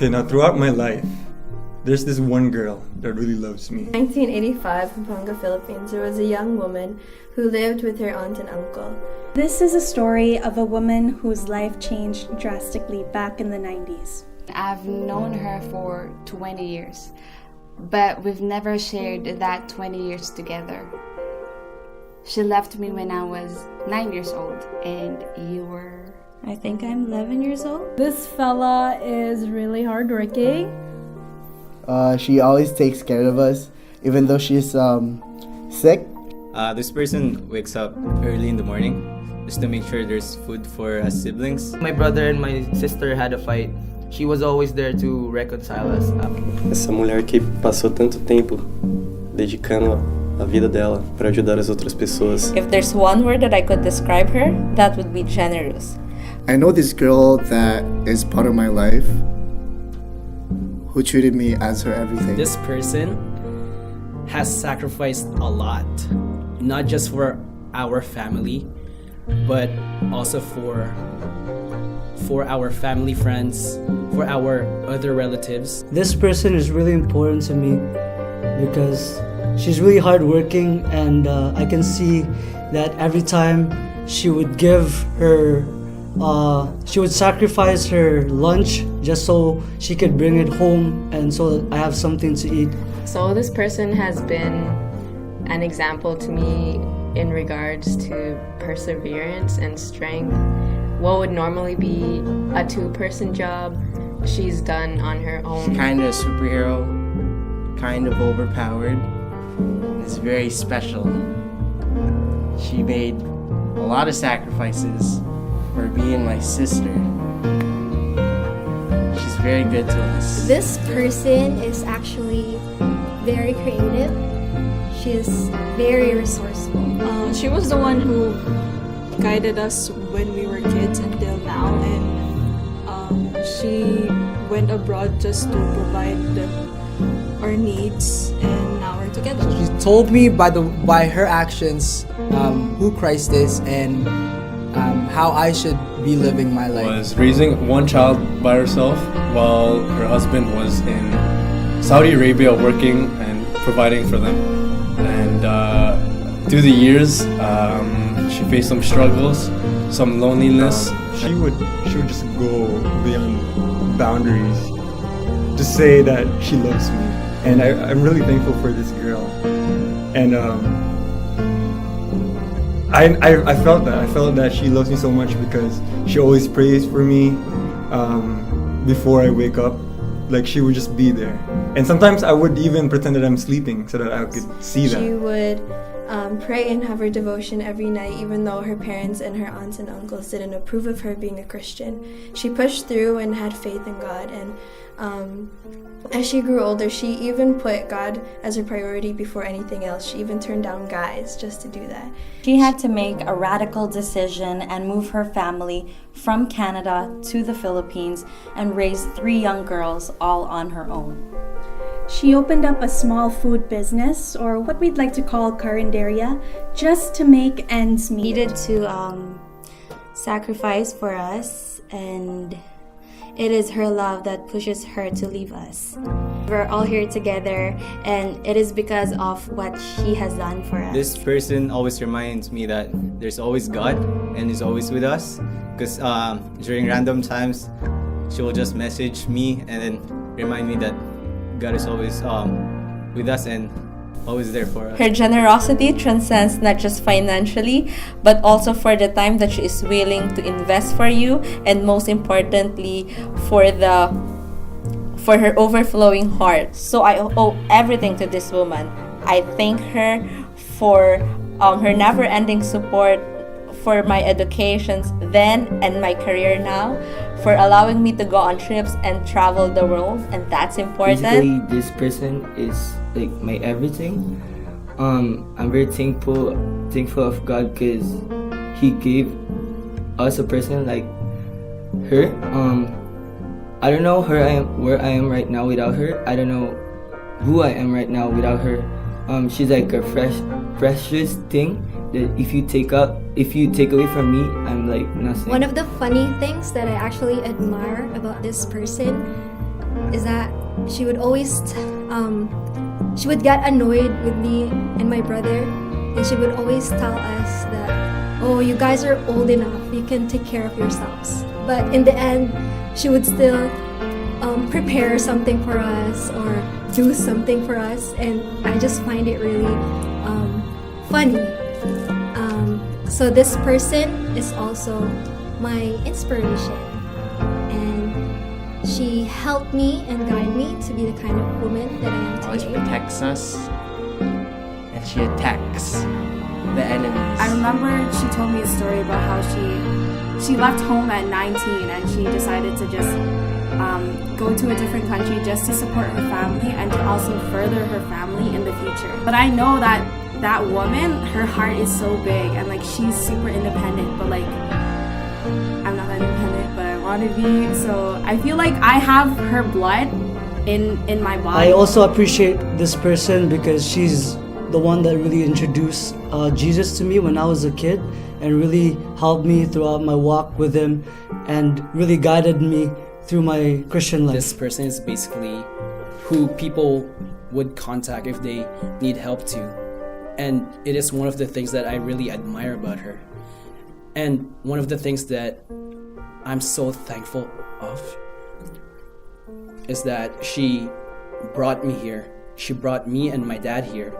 Okay, now throughout my life, there's this one girl that really loves me. 1985, Pampanga, Philippines, there was a young woman who lived with her aunt and uncle. This is a story of a woman whose life changed drastically back in the 90s. I've known her for 20 years, but we've never shared that 20 years together. She left me when I was 9 years old, and you were... I think I'm 11 years old. This fella is really hardworking. She always takes care of us, even though she's sick. This person wakes up early in the morning just to make sure there's food for us siblings. My brother and my sister had a fight. She was always there to reconcile us. Essa mulher que passou tanto tempo dedicando a vida dela para ajudar as outras pessoas. If there's one word that I could describe her, that would be generous. I know this girl that is part of my life who treated me as her everything. This person has sacrificed a lot, not just for our family, but also for our family friends, for our other relatives. This person is really important to me because she's really hardworking, and I can see that every time she would she would sacrifice her lunch just so she could bring it home and so that I have something to eat. So this person has been an example to me in regards to perseverance and strength. What would normally be a two-person job, she's done on her own. She's kind of a superhero, kind of overpowered. It's very special. She made a lot of sacrifices for being my sister. She's very good to us. This person is actually very creative. She is very resourceful. She was the one who guided us when we were kids until now, and she went abroad just to provide our needs, and now we're together. She told me by her actions who Christ is and how I should be living my life. Was raising one child by herself while her husband was in Saudi Arabia working and providing for them. And through the years, she faced some struggles, some loneliness. She would just go beyond boundaries to say that she loves me. And I'm really thankful for this girl. And I felt that she loves me so much because she always prays for me before I wake up. Like, she would just be there. And sometimes I would even pretend that I'm sleeping so that I could see that. She would pray and have her devotion every night, even though her parents and her aunts and uncles didn't approve of her being a Christian. She pushed through and had faith in God, and as she grew older, she even put God as her priority before anything else. She even turned down guys just to do that. She had to make a radical decision and move her family from Canada to the Philippines and raise 3 young girls all on her own. She opened up a small food business, or what we'd like to call carinderia, just to make ends meet. Needed to sacrifice for us, and it is her love that pushes her to leave us. We're all here together, and it is because of what she has done for us. This person always reminds me that there's always God and He's always with us. Because during random times, she will just message me and then remind me that God is always with us and always there for us. Her generosity transcends not just financially, but also for the time that she is willing to invest for you, and most importantly, for her overflowing heart. So I owe everything to this woman. I thank her for her never-ending support for my educations then and my career now, for allowing me to go on trips and travel the world, and that's important. Basically, this person is like my everything. I'm very thankful of God because He gave us a person like her. I don't know where I am right now without her. I don't know who I am right now without her. She's like a precious thing that if you take away from me, I'm like nothing. One of the funny things that I actually admire about this person is that she would always she would get annoyed with me and my brother, and she would always tell us that, oh, you guys are old enough, you can take care of yourselves. But in the end, she would still prepare something for us or do something for us, and I just find it really funny. So this person is also my inspiration, and she helped me and guided me to be the kind of woman that I am always today. protects us, and she attacks the enemies. I remember she told me a story about how she left home at 19 and she decided to just go to a different country just to support her family and to also further her family in the future. But I know that that woman, her heart is so big, and like she's super independent, but like I'm not independent, but I want to be. So I feel like I have her blood in my body. I also appreciate this person because she's the one that really introduced Jesus to me when I was a kid, and really helped me throughout my walk with him and really guided me through my Christian life. This person is basically who people would contact if they need help to. And it is one of the things that I really admire about her. And one of the things that I'm so thankful of is that she brought me here. She brought me and my dad here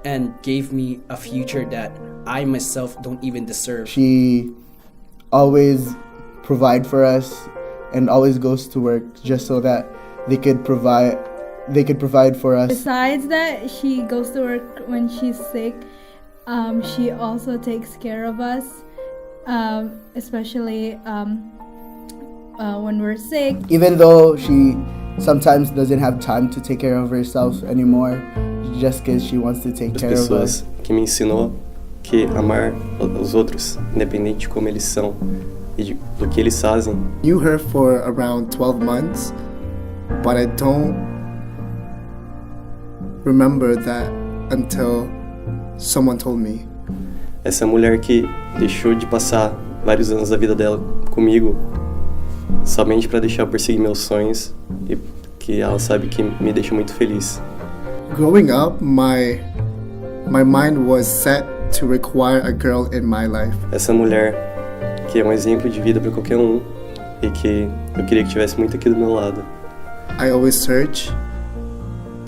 and gave me a future that I myself don't even deserve. She always provides for us and always goes to work just so that they could provide for us. Besides that, she goes to work when she's sick. She also takes care of us, especially when we're sick. Even though she sometimes doesn't have time to take care of herself anymore, just because she wants to take care of us. Que me ensinou que amar os outros, independente de como eles são e do que eles fazem. Knew her for around 12 months, but I don't remember that until someone told me. Essa mulher que deixou de passar vários anos da vida dela comigo somente para deixar eu perseguir meus sonhos e que ela sabe que me deixa muito feliz. Growing up, my mind was set to require a girl in my life. Essa mulher que é exemplo de vida para qualquer e que eu queria que tivesse muito aqui do meu lado. I always search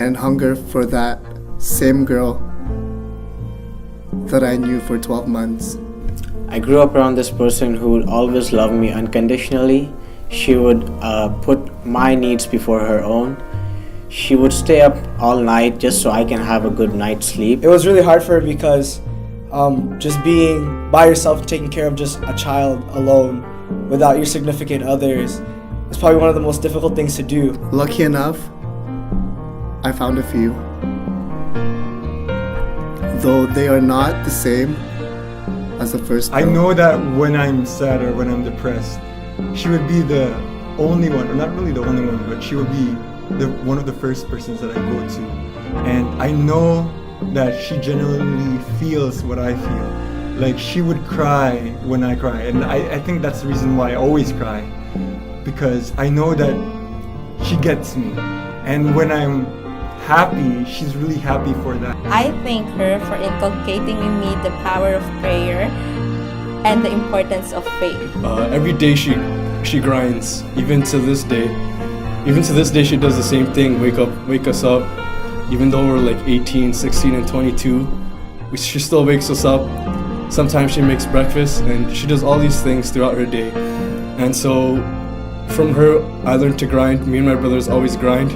and hunger for that same girl that I knew for 12 months. I grew up around this person who would always love me unconditionally. She would put my needs before her own. She would stay up all night just so I can have a good night's sleep. It was really hard for her because just being by yourself, taking care of just a child alone without your significant others is probably one of the most difficult things to do. Lucky enough, I found a few. Though they are not the same as the first girl. I know that when I'm sad or when I'm depressed, she would be the only one, or not really the only one, but she would be one of the first persons that I go to. And I know that she genuinely feels what I feel. Like, she would cry when I cry, and I think that's the reason why I always cry, because I know that she gets me. And when I'm happy, she's really happy for that. I thank her for inculcating in me the power of prayer and the importance of faith. Every day she grinds, even to this day. Even to this day, she does the same thing, wake us up. Even though we're like 18, 16, and 22, she still wakes us up. Sometimes she makes breakfast, and she does all these things throughout her day. And so from her, I learned to grind. Me and my brothers always grind,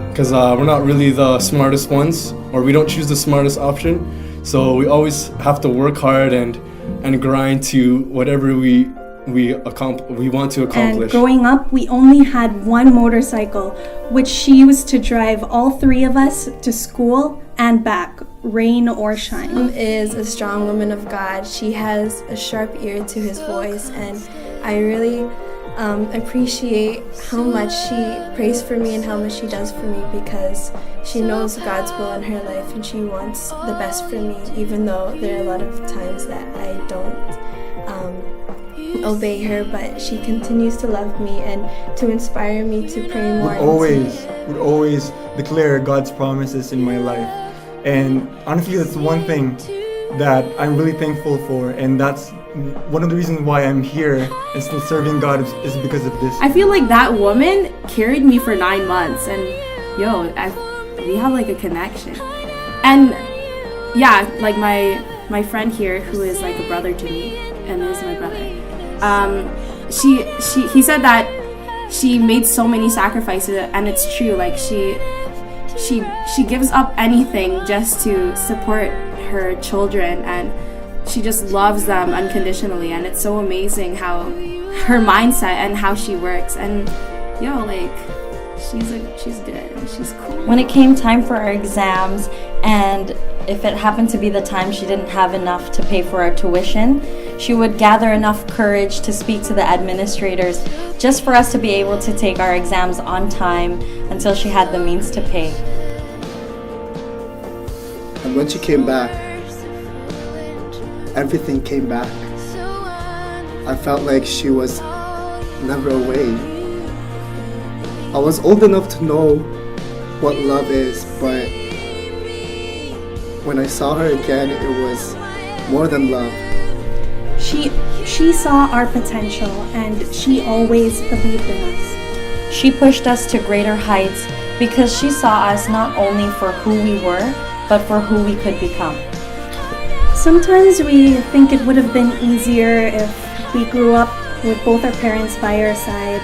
because we're not really the smartest ones, or we don't choose the smartest option. So we always have to work hard and grind to whatever we want to accomplish. And growing up, we only had one motorcycle, which she used to drive all three of us to school and back, rain or shine. Is a strong woman of God. She has a sharp ear to his voice, and I really appreciate how much she prays for me and how much she does for me, because she knows God's will in her life and she wants the best for me, even though there are a lot of times that I don't obey her, but she continues to love me and to inspire me to pray more. Would always declare God's promises in my life. And honestly, that's one thing that I'm really thankful for, and that's one of the reasons why I'm here and still serving God is because of this. I feel like that woman carried me for 9 months, and we have like a connection. And yeah, like my friend here, who is like a brother to me and is my brother, he said that she made so many sacrifices, and it's true. Like she gives up anything just to support her children, and she just loves them unconditionally. And it's so amazing how her mindset and how she works. And she's good. She's cool. When it came time for our exams, and if it happened to be the time she didn't have enough to pay for our tuition, she would gather enough courage to speak to the administrators just for us to be able to take our exams on time until she had the means to pay. And when she came back, everything came back. I felt like she was never away. I was old enough to know what love is, but when I saw her again, it was more than love. She saw our potential, and she always believed in us. She pushed us to greater heights because she saw us not only for who we were, but for who we could become. Sometimes we think it would have been easier if we grew up with both our parents by our side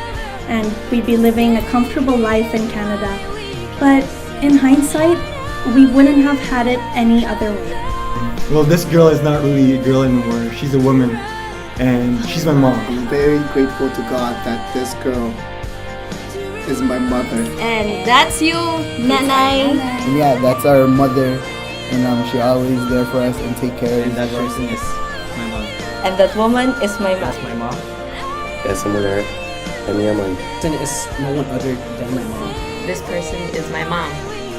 and we'd be living a comfortable life in Canada. But in hindsight, we wouldn't have had it any other way. Well, this girl is not really a girl anymore. She's a woman, and she's my mom. I'm very grateful to God that this girl is my mother. And that's you, Nanay. And yeah, that's our mother, and she's always there for us and take care of us. And that person is my mom. And that woman is my mom. That's my mom. Essa mulher é minha mãe. This person is no one other than my mom. This person is my mom.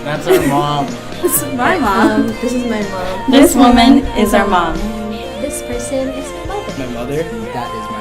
That's our mom. This is my mom. This is my mom. This woman is our mom. This person is my mother. My mother, that is my